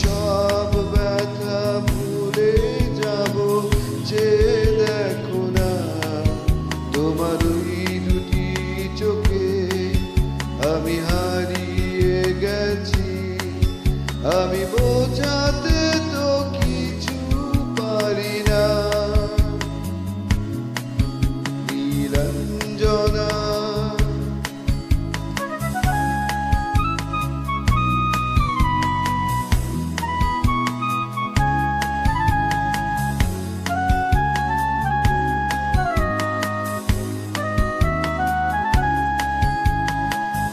সব ব্যথা ভুলে যাব যে দেখো না তোমার ওই দুটি চোখে আমি হারিয়ে গেছি। আমি বোঝাতে তো কিছু পারি না নীলাঞ্জনা।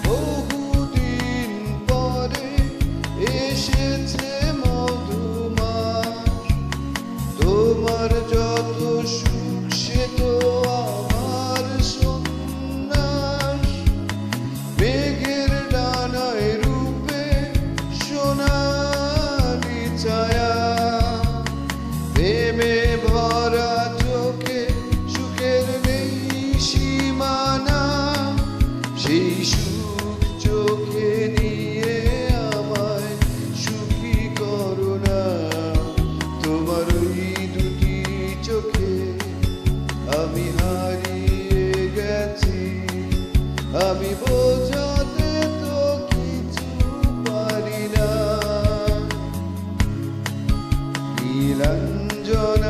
বহুদিন পরে এসেছে মধুমাস, তোমার যত সুখ সে তো আমার সন্ন্যাস। মেঘের ডানায় রূপে সোনালি ছায়া, প্রেমে ভরা চোখে সুখের নেই সীমানা। সেই সুখ চোখে নিয়ে আমায় সুখী করো না, তোমার ওই দুটি চোখে আমি হারিয়ে গেছি। আমি বোঝাতে তো কিছু পারি না নীলাঞ্জনা।